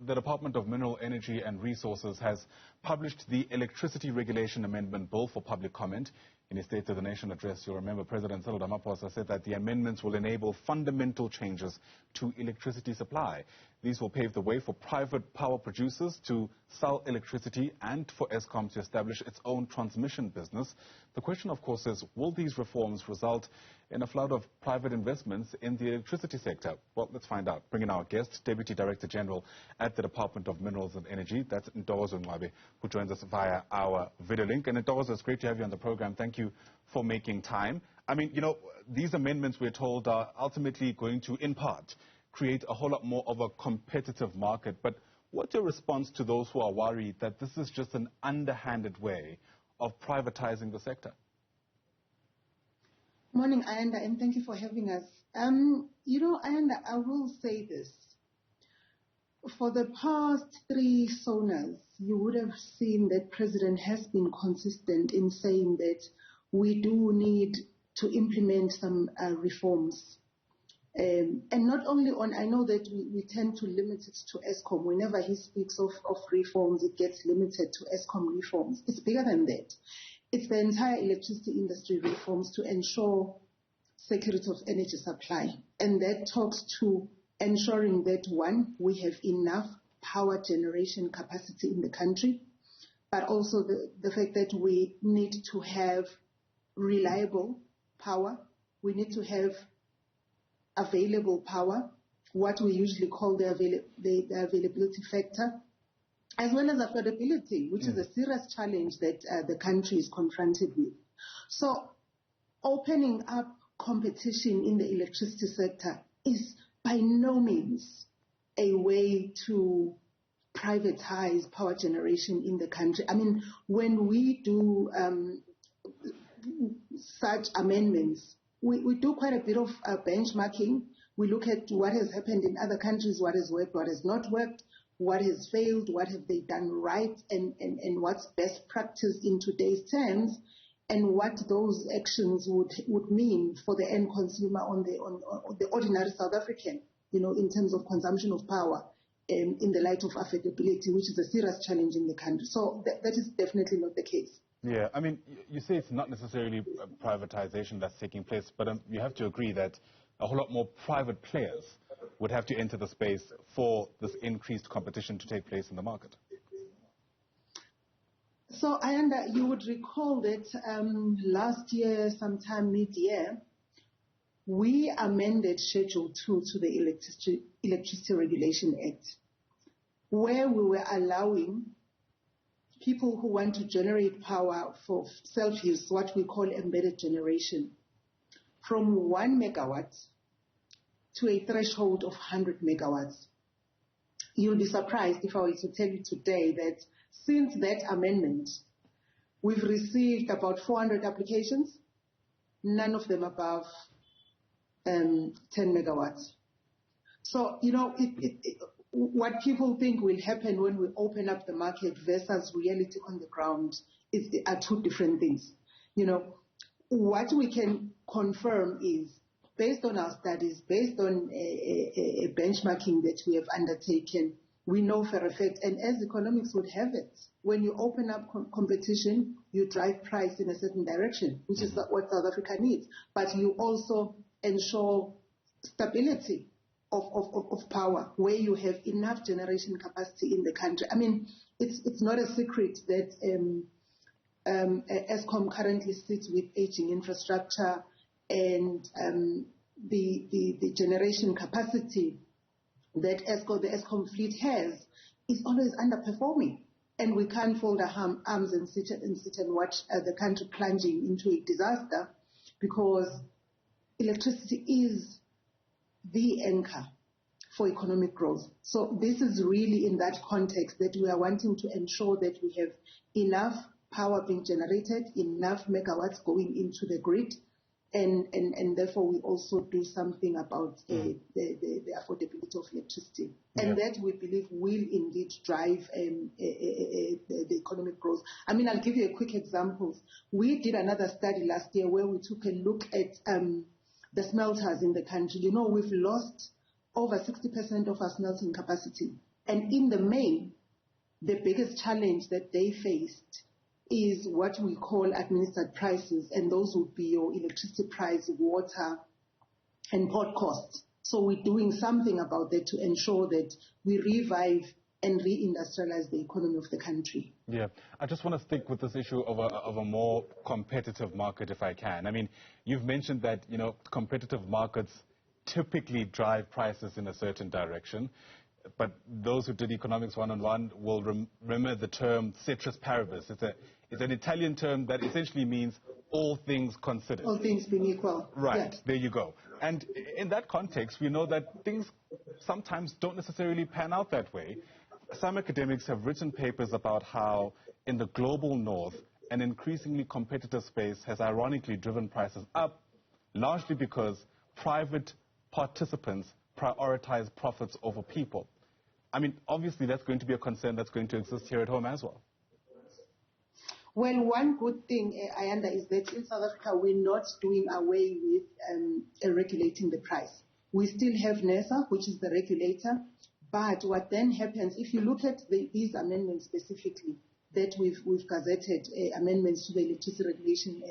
the Department of Mineral Energy and Resources has published the Electricity Regulation Amendment Bill for public comment. In his State of the Nation address, you'll remember President Cyril Ramaphosa said that the amendments will enable fundamental changes to electricity supply. These will pave the way for private power producers to sell electricity and for Eskom to establish its own transmission business. The question, of course, is, will these reforms result in a flood of private investments in the electricity sector? Well, let's find out. Bring in our guest, Deputy Director General at the Department of Minerals and Energy, that's Ntokozo Ngcwabe, who joins us via our video link. And Ntokozo, it's great to have you on the program. Thank you for making time. I mean, you know, these amendments, we're told, are ultimately going to, in part, create a whole lot more of a competitive market. But what's your response to those who are worried that this is just an underhanded way of privatizing the sector? Morning, Ayanda, and thank you for having us. You know, Ayanda, I will say this. For the past 3 sonas, you would have seen that President has been consistent in saying that we do need to implement some reforms. And not only on, I know that we tend to limit it to Eskom. Whenever he speaks of reforms, it gets limited to Eskom reforms. It's bigger than that. It's the entire electricity industry reforms to ensure security of energy supply. And that talks to ensuring that, one, we have enough power generation capacity in the country, but also the fact that we need to have reliable power. We need to have available power, what we usually call the availability factor, as well as affordability, which is a serious challenge that the country is confronted with. So opening up competition in the electricity sector is by no means a way to privatize power generation in the country. I mean, when we do such amendments, we do quite a bit of benchmarking. We look at what has happened in other countries, what has worked, what has not worked, what has failed, what have they done right, and what's best practice in today's terms, and what those actions would mean for the end consumer on the ordinary South African, you know, in terms of consumption of power, in the light of affordability, which is a serious challenge in the country. So that is definitely not the case. Yeah, I mean, you say it's not necessarily privatization that's taking place, but you have to agree that a whole lot more private players would have to enter the space for this increased competition to take place in the market. So, Ayanda, you would recall that last year, sometime mid-year, we amended Schedule 2 to the Electricity Regulation Act, where we were allowing people who want to generate power for self-use, what we call embedded generation, from 1 megawatt to a threshold of 100 megawatts. You'll be surprised if I were to tell you today that since that amendment, we've received about 400 applications, none of them above 10 megawatts. So, you know, what people think will happen when we open up the market versus reality on the ground are 2 different things. You know, what we can confirm is, based on our studies, based on a benchmarking that we have undertaken, we know for a fact, and as economics would have it, when you open up competition, you drive price in a certain direction, which is what South Africa needs. But you also ensure stability of power, where you have enough generation capacity in the country. I mean, it's not a secret that Eskom currently sits with aging infrastructure, and the generation capacity that the Eskom fleet has is always underperforming. And we can't fold our arms and sit and watch the country plunging into a disaster, because electricity is the anchor for economic growth. So this is really in that context that we are wanting to ensure that we have enough power being generated, enough megawatts going into the grid, and therefore we also do something about the affordability of electricity. And that, we believe, will indeed drive the economic growth. I mean, I'll give you a quick example. We did another study last year where we took a look at the smelters in the country. You know, we've lost over 60% of our smelting capacity. And in the main, the biggest challenge that they faced is what we call administered prices, and those would be your electricity price, water, and port costs. So we're doing something about that to ensure that we revive and reindustrialize the economy of the country. Yeah, I just want to stick with this issue of a more competitive market, if I can. I mean, you've mentioned that, you know, competitive markets typically drive prices in a certain direction. But those who did economics 101 will remember the term ceteris paribus. It's an Italian term that essentially means all things considered. All things being equal. Right, Yeah. there you go. And in that context, we know that things sometimes don't necessarily pan out that way. Some academics have written papers about how in the global north, an increasingly competitive space has ironically driven prices up, largely because private participants prioritize profits over people. I mean, obviously that's going to be a concern that's going to exist here at home as well. Well, one good thing, Ayanda, is that in South Africa we're not doing away with regulating the price. We still have NERSA, which is the regulator, but what then happens, if you look at these amendments specifically, that we've gazetted amendments to the Electricity Regulation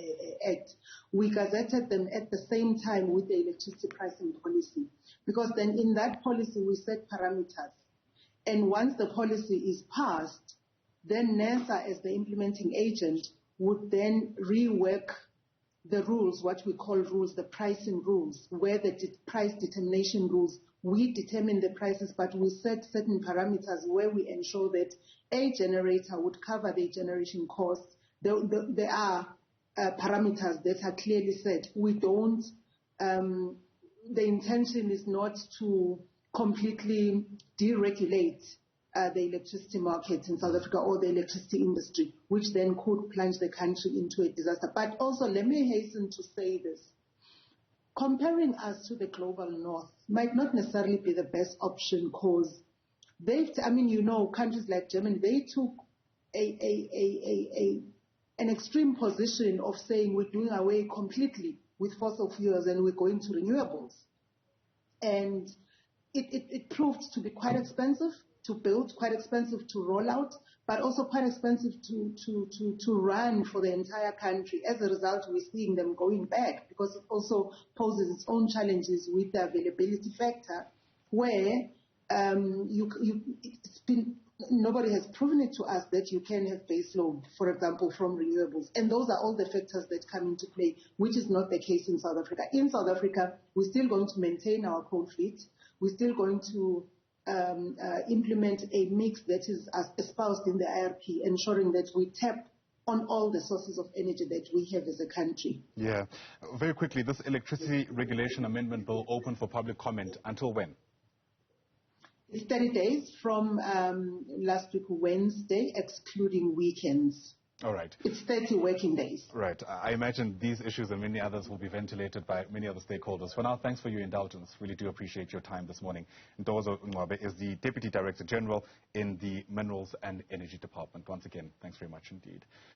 Act, we gazetted them at the same time with the electricity pricing policy, because then in that policy we set parameters. And once the policy is passed, then NERSA as the implementing agent would then rework the rules, what we call rules, the pricing rules, where the price determination rules, we determine the prices, but we set certain parameters where we ensure that a generator would cover the generation costs. There are parameters that are clearly set. We don't, the intention is not to completely deregulate the electricity market in South Africa or the electricity industry, which then could plunge the country into a disaster. But also, let me hasten to say this. Comparing us to the global north might not necessarily be the best option, because countries like Germany, they took an extreme position of saying we're doing away completely with fossil fuels and we're going to renewables. And it proved to be quite expensive to build, quite expensive to roll out, but also quite expensive to run for the entire country. As a result, we're seeing them going back, because it also poses its own challenges with the availability factor, where nobody has proven it to us that you can have base load, for example, from renewables. And those are all the factors that come into play, which is not the case in South Africa. In South Africa, we're still going to maintain our coal fleet. We're still going to implement a mix that is as espoused in the IRP, ensuring that we tap on all the sources of energy that we have as a country. Yeah. Very quickly, this electricity regulation amendment bill open for public comment until when? It's 30 days from last week Wednesday, excluding weekends. All right. It's 30 working days. Right. I imagine these issues and many others will be ventilated by many other stakeholders. For now, thanks for your indulgence. Really do appreciate your time this morning. Ntokozo Ngcwabe is the Deputy Director General in the Minerals and Energy Department. Once again, thanks very much indeed.